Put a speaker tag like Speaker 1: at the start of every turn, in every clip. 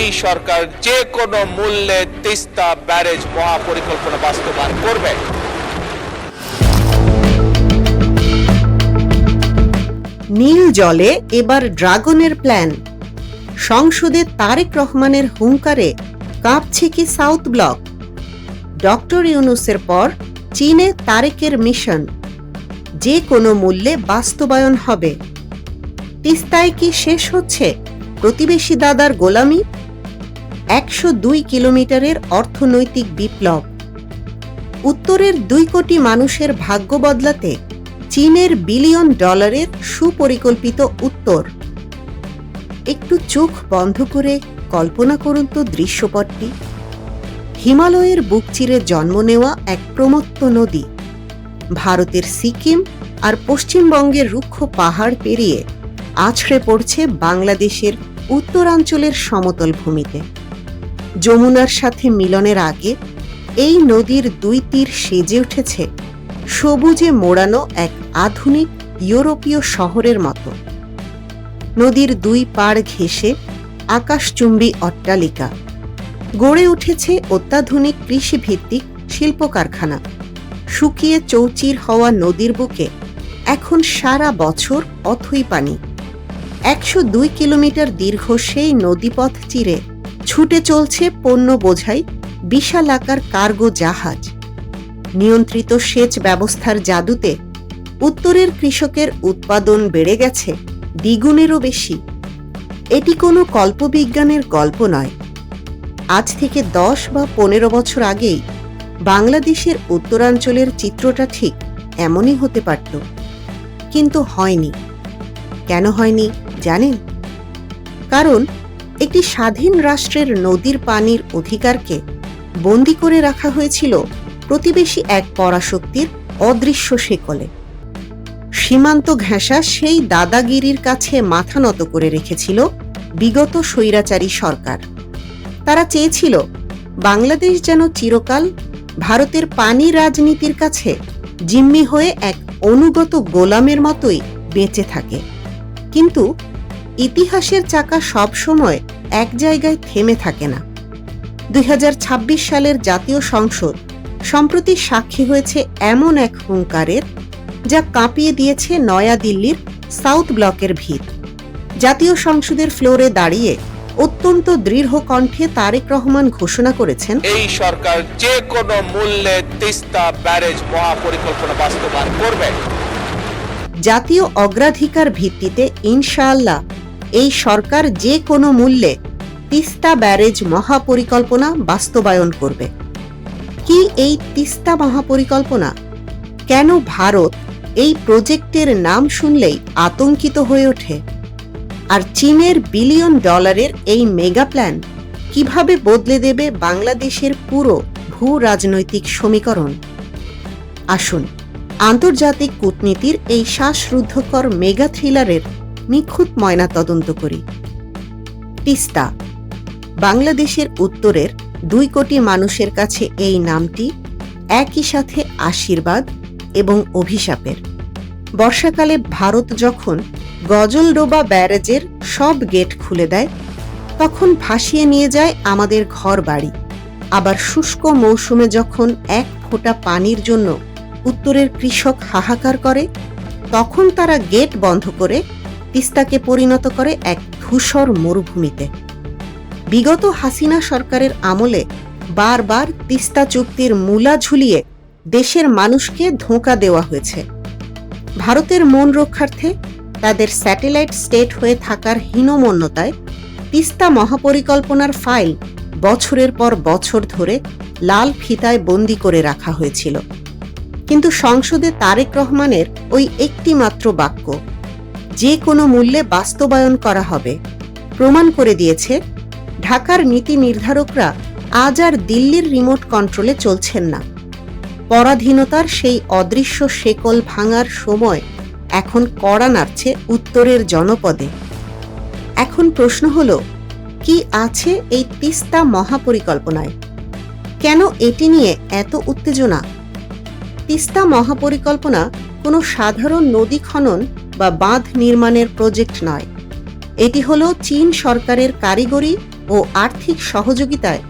Speaker 1: এই সরকার যে কোনো মূল্যে তিস্তা ব্যারেজ মহাপরিকল্পনা বাস্তবায়ন করবে।
Speaker 2: নীল জলে এবার ড্রাগনের প্ল্যান। সংসদে তারেক রহমানের হুঙ্কারে কাঁপছে কি সাউথ ব্লক? ডক্টর ইউনূসের পর চীনে তারেকের মিশন, যে কোনো মূল্যে বাস্তবায়ন হবে। তিস্তায় কি শেষ হচ্ছে প্রতিবেশী দাদার গোলামি? ১০২ কিলোমিটারের অর্থনৈতিক বিপ্লব। উত্তরের ২ কোটি মানুষের ভাগ্য বদলাতে চীনের বিলিয়ন ডলারের সুপরিকল্পিত উত্তর। একটু চোখ বন্ধ করে কল্পনা করুন তো দৃশ্যপটটি। হিমালয়ের বুক চিরে জন্ম নেওয়া এক প্রমত্ত নদী ভারতের সিকিম আর পশ্চিমবঙ্গের রুক্ষ পাহাড় পেরিয়ে আছড়ে পড়ছে বাংলাদেশের উত্তরাঞ্চলের সমতল ভূমিতে। যমুনার সাথে মিলনের আগে এই নদীর দুই তীর সেজে উঠেছে সবুজে মোড়ানো এক আধুনিক ইউরোপীয় শহরের মতো। নদীর দুই পাড় ঘেঁষে আকাশচুম্বী অট্টালিকা, গড়ে উঠেছে অত্যাধুনিক কৃষিভিত্তিক শিল্প কারখানা। শুকিয়ে চৌচির হওয়া নদীর বুকে এখন সারা বছর অথই পানি। ১০২ কিলোমিটার দীর্ঘ সেই নদীপথ চিরে ছুটে চলছে পণ্য বোঝাই বিশাল আকার কার্গো জাহাজ। নিয়ন্ত্রিত সেচ ব্যবস্থার জাদুতে উত্তরের কৃষকের উৎপাদন বেড়ে গেছে দ্বিগুণেরও বেশি। এটি কোনো কল্পবিজ্ঞানের গল্প নয়। আজ থেকে ১০ বা ১৫ বছর আগেই বাংলাদেশের উত্তরাঞ্চলের চিত্রটা ঠিক এমনই হতে পারত, কিন্তু হয়নি। কেন হয়নি জানেন? কারণ একটি স্বাধীন রাষ্ট্রের নদীর পানির অধিকারকে বন্দী করে রাখা হয়েছিল প্রতিবেশী এক পরাশক্তির অদৃশ্য শেকলে। সীমান্ত ঘেঁষা সেই দাদাগিরির কাছে মাথা নত করে রেখেছিল বিগত স্বৈরাচারী সরকার। তারা চেয়েছিল বাংলাদেশ যেন চিরকাল ভারতের পানি রাজনীতির কাছে জিম্মি হয়ে এক অনুগত গোলামের মতোই বেঁচে থাকে। কিন্তু ইতিহাসের চাকা সবসময় এক জায়গায় থেমে থাকে না। ২০২৬ সালের জাতীয় সংসদ সম্প্রতি সাক্ষী হয়েছে এমন এক হুঙ্কারের, যা কাঁপিয়ে দিয়েছে নয়াদিল্লির সাউথ ব্লকের ভিত। জাতীয় সংসদের ফ্লোরে দাঁড়িয়ে অত্যন্ত দৃঢ় কণ্ঠে তারেক রহমান ঘোষণা করেছেন,
Speaker 1: এই সরকার যে কোনো মূল্যে তিস্তা ব্যারেজ মহাপরিকল্পনা বাস্তবায়ন করবে।
Speaker 2: জাতীয় অগ্রাধিকার ভিত্তিতে ইনশাআল্লাহ এই সরকার যে কোনো মূল্যে তিস্তা ব্যারেজ মহাপরিকল্পনা বাস্তবায়ন করবে। কি এই তিস্তা মহাপরিকল্পনা? কেন ভারত এই প্রজেক্টের নাম শুনলেই আতঙ্কিত হয়ে ওঠে? আর চীনের বিলিয়ন ডলারের এই মেগা প্ল্যান কিভাবে বদলে দেবে বাংলাদেশের পুরো ভূ রাজনৈতিক সমীকরণ? আসুন আন্তর্জাতিক কূটনীতির এই শ্বাসরুদ্ধকর মেগা থ্রিলারের নিখুঁত ময়নাতদন্ত করি। তিস্তা বাংলাদেশের উত্তরের ২ কোটি মানুষের কাছে এই নামটি একই সাথে আশীর্বাদ এবং অভিশাপের। বর্ষাকালে ভারত যখন গজলডোবা ব্যারেজের সব গেট খুলে দেয়, তখন ভাসিয়ে নিয়ে যায় আমাদের ঘর বাড়ি। আবার শুষ্ক মৌসুমে যখন এক ফোঁটা পানির জন্য উত্তরের কৃষক হাহাকার করে, তখন তারা গেট বন্ধ করে তিস্তাকে পরিণত করে এক ধূসর মরুভূমিতে। বিগত হাসিনা সরকারের আমলে বারবার তিস্তা চুক্তির মূলা ঝুলিয়ে দেশের মানুষকে ধোঁকা দেওয়া হয়েছে। ভারতের মন রক্ষার্থে তাদের স্যাটেলাইট স্টেট হয়ে থাকার হীনমন্যতায় তিস্তা মহাপরিকল্পনার ফাইল বছরের পর বছর ধরে লাল ফিতায় বন্দী করে রাখা হয়েছিল। কিন্তু সংসদে তারেক রহমানের ওই একটি মাত্র বাক্য, যে কোনো মূল্যে বাস্তবায়ন করা হবে, প্রমাণ করে দিয়েছে ঢাকার নীতি নির্ধারকরা আজ আর দিল্লির রিমোট কন্ট্রোলে চলছেন না। পরাধীনতার সেই অদৃশ্য শেকল ভাঙার সময় এখন কড়া নাড়ছে উত্তরের জনপদে। এখন প্রশ্ন হলো, কি আছে এই তিস্তা মহাপরিকল্পনায়? কেন এটি নিয়ে এত উত্তেজনা? তিস্তা মহাপরিকল্পনা কোনো সাধারণ নদী খনন বা বাঁধ নির্মাণের প্রজেক্ট নয়। এটি হলো চীন সরকারের কারিগরি ও আর্থিক সহযোগিতায়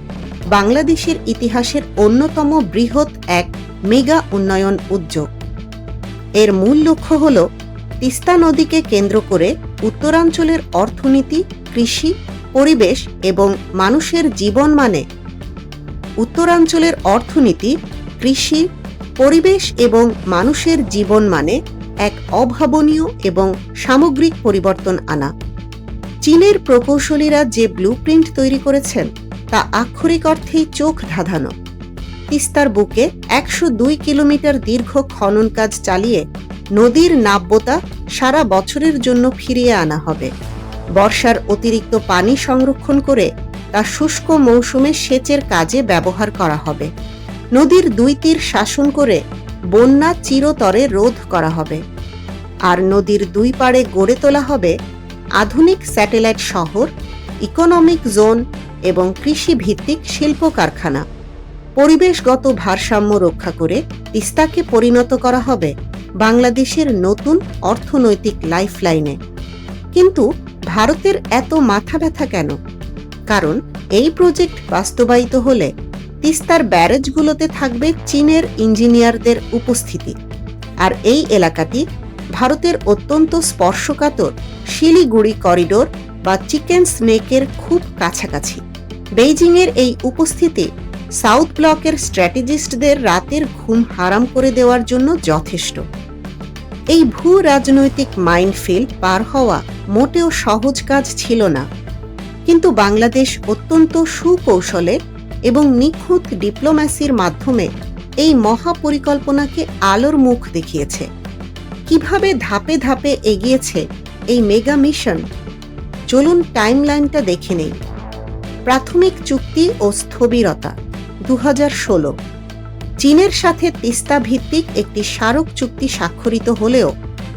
Speaker 2: বাংলাদেশের ইতিহাসের অন্যতম বৃহৎ এক মেগা উন্নয়ন উদ্যোগ। এর মূল লক্ষ্য হল তিস্তা নদীকে কেন্দ্র করে উত্তরাঞ্চলের অর্থনীতি, কৃষি, পরিবেশ এবং মানুষের জীবনমানে এক অভাবনীয় এবং সামগ্রিক পরিবর্তন আনা। চীনের প্রকৌশলীরা যে ব্লুপ্রিন্ট তৈরি করেছেন তা আক্ষরিক অর্থেই চোখ ধাঁধানো। তিস্তার বুকে ১০২ কিলোমিটার দীর্ঘ খনন কাজ চালিয়ে নদীর নাব্যতা সারা বছরের জন্য ফিরিয়ে আনা হবে। বর্ষার অতিরিক্ত পানি সংরক্ষণ করে তা শুষ্ক মৌসুমে সেচের কাজে ব্যবহার করা হবে। নদীর দুই তীর শাসন করে বন্যা চিরতরে রোধ করা হবে। আর নদীর দুই পাড়ে গড়ে তোলা হবে আধুনিক স্যাটেলাইট শহর, ইকোনমিক জোন এবং কৃষিভিত্তিক শিল্প কারখানা। পরিবেশগত ভারসাম্য রক্ষা করে তিস্তাকে পরিণত করা হবে বাংলাদেশের নতুন অর্থনৈতিক লাইফলাইনে। কিন্তু ভারতের এত মাথা ব্যথা কেন? কারণ এই প্রজেক্ট বাস্তবায়িত হলে তিস্তার ব্যারেজগুলোতে থাকবে চীনের ইঞ্জিনিয়ারদের উপস্থিতি, আর এই এলাকাটি ভারতের অত্যন্ত স্পর্শকাতর শিলিগুড়ি করিডোর বা চিকেন স্নেকের খুব কাছাকাছি। বেইজিংয়ের এই উপস্থিতি সাউথ ব্লকের স্ট্র্যাটেজিস্টদের রাতের ঘুম হারাম করে দেওয়ার জন্য যথেষ্ট। এই ভূ রাজনৈতিক মাইনফিল্ড পার হওয়া মোটেও সহজ কাজ ছিল না, কিন্তু বাংলাদেশ অত্যন্ত সুকৌশলে এবং নিখুঁত ডিপ্লোম্যাসির মাধ্যমে এই মহাপরিকল্পনাকে আলোর মুখ দেখিয়েছে। কিভাবে ধাপে ধাপে এগিয়েছে এই মেগা মিশন, চলুন টাইমলাইনটা দেখে নেই। প্রাথমিক চুক্তি ও স্থবিরতা 2016। চীনের সাথে তিস্তা ভিত্তিক একটি স্মারক চুক্তি স্বাক্ষরিত হলেও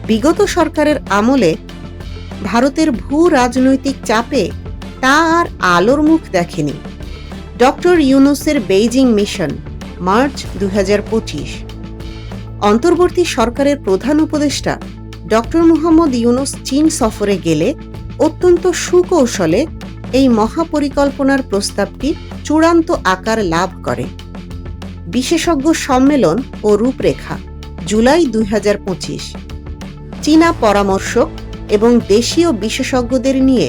Speaker 2: বিগত সরকারের আমলে ভারতের ভূ রাজনৈতিক চাপে তা আর আলোর মুখ দেখেনি। ডক্টর ইউনূসের বেইজিং মিশন, মার্চ 2025। অন্তর্বর্তী সরকারের প্রধান উপদেষ্টা ডক্টর মুহাম্মদ ইউনূস চীন সফরে গেলে অত্যন্ত সুকৌশলে এই মহাপরিকল্পনার প্রস্তাবটি চূড়ান্ত আকার লাভ করে। বিশেষজ্ঞ সম্মেলন ও রূপরেখা, জুলাই 2025। চীনা পরামর্শক এবং দেশীয় বিশেষজ্ঞদের নিয়ে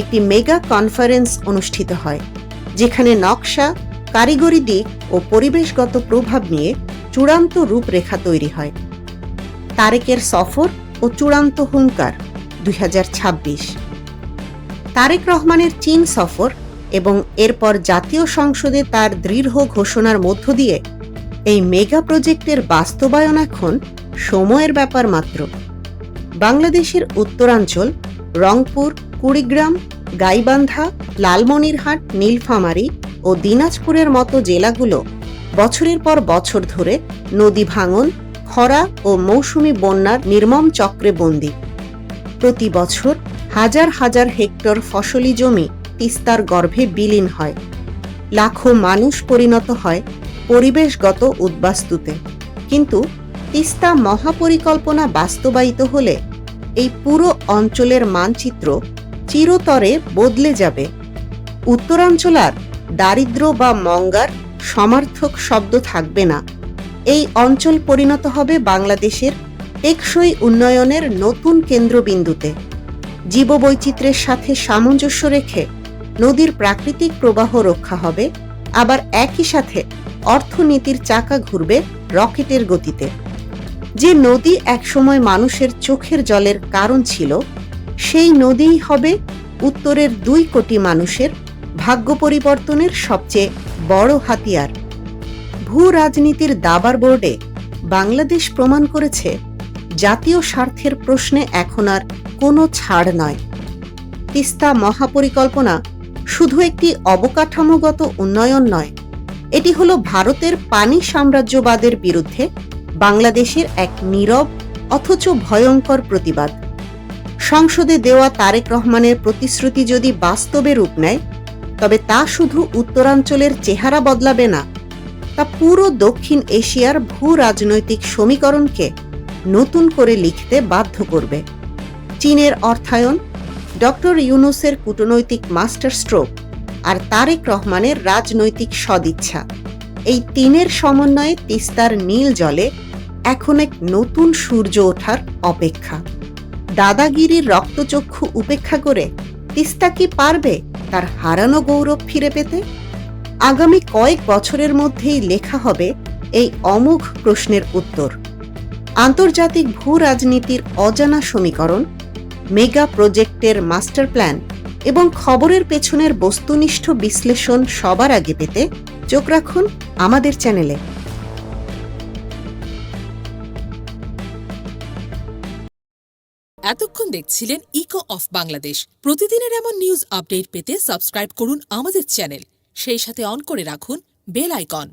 Speaker 2: একটি মেগা কনফারেন্স অনুষ্ঠিত হয়, যেখানে নকশা, কারিগরি দিক ও পরিবেশগত প্রভাব নিয়ে চূড়ান্ত রূপরেখা তৈরি হয়। তারেকের সফর ও চূড়ান্ত হুঙ্কার, 2026। তারেক রহমানের চীন সফর এবং এরপর জাতীয় সংসদে তার দৃঢ় ঘোষণার মধ্য দিয়ে এই মেগা প্রজেক্টের বাস্তবায়ন এখন সময়ের ব্যাপার মাত্র। বাংলাদেশের উত্তরাঞ্চল, রংপুর, কুড়িগ্রাম, গাইবান্ধা, লালমনিরহাট, নীলফামারী ও দিনাজপুরের মতো জেলাগুলো বছরের পর বছর ধরে নদী ভাঙন, খরা ও মৌসুমি বন্যার নির্মম চক্রে বন্দী। প্রতি বছর হাজার হাজার হেক্টর ফসলি জমি তিস্তার গর্ভে বিলীন হয়। লাখো মানুষ পরিণত হয় পরিবেশগত উদ্বাস্তুতে। কিন্তু তিস্তা মহাপরিকল্পনা বাস্তবায়িত হলে এই পুরো অঞ্চলের মানচিত্র চিরতরে বদলে যাবে। উত্তরাঞ্চল আর দারিদ্র্য বা মঙ্গার সমার্থক শব্দ থাকবে না। এই অঞ্চল পরিণত হবে বাংলাদেশের টেকসই উন্নয়নের নতুন কেন্দ্রবিন্দুতে। জীববৈচিত্র্যের সাথে সামঞ্জস্য রেখে নদীর প্রাকৃতিক প্রবাহ রক্ষা হবে, আবার একই সাথে অর্থনীতির চাকা ঘুরবে রকেটের গতিতে। যে নদী একসময় মানুষের চোখের জলের কারণ ছিল, সেই নদীই হবে উত্তরের 2 কোটি মানুষের ভাগ্য পরিবর্তনের সবচেয়ে বড় হাতিয়ার। ভূ রাজনীতির দাবার বোর্ডে বাংলাদেশ প্রমাণ করেছে জাতীয় স্বার্থের প্রশ্নে এখন আর কোনো ছাড় নয়। তিস্তা মহাপরিকল্পনা শুধু একটি অবকাঠামোগত উন্নয়ন নয়, এটি হলো ভারতের পানি সাম্রাজ্যবাদের বিরুদ্ধে বাংলাদেশের এক নীরব অথচ ভয়ঙ্কর প্রতিবাদ। সংসদে দেওয়া তারেক রহমানের প্রতিশ্রুতি যদি বাস্তবে রূপ নেয়, তবে তা শুধু উত্তরাঞ্চলের চেহারা বদলাবে না, তা পুরো দক্ষিণ এশিয়ার ভূ রাজনৈতিক সমীকরণকে নতুন করে লিখতে বাধ্য করবে। চীনের অর্থায়ন, ডক্টর ইউনূসের কূটনৈতিক মাস্টার স্ট্রোক আর তারেক রহমানের রাজনৈতিক সদিচ্ছা, এই তিনের সমন্বয়ে তিস্তার নীল জলে এখন এক নতুন সূর্য ওঠার অপেক্ষা। দাদাগিরির রক্তচক্ষু উপেক্ষা করে তিস্তা কি পারবে তার হারানো গৌরব ফিরে পেতে? আগামী কয়েক বছরের মধ্যেই লেখা হবে এই অমোঘ প্রশ্নের উত্তর। আন্তর্জাতিক ভূ রাজনীতির অজানা সমীকরণ, মেগা প্রজেক্টের মাস্টার প্ল্যান এবং খবরের পেছনের বস্তুনিষ্ঠ বিশ্লেষণ সবার আগে পেতে চোখ রাখুন আমাদের চ্যানেলে।
Speaker 3: এতক্ষণ দেখছিলেন ইকো অফ বাংলাদেশ। প্রতিদিনের এমন নিউজ আপডেট পেতে সাবস্ক্রাইব করুন আমাদের চ্যানেল, সেই সাথে অন করে রাখুন বেল আইকন।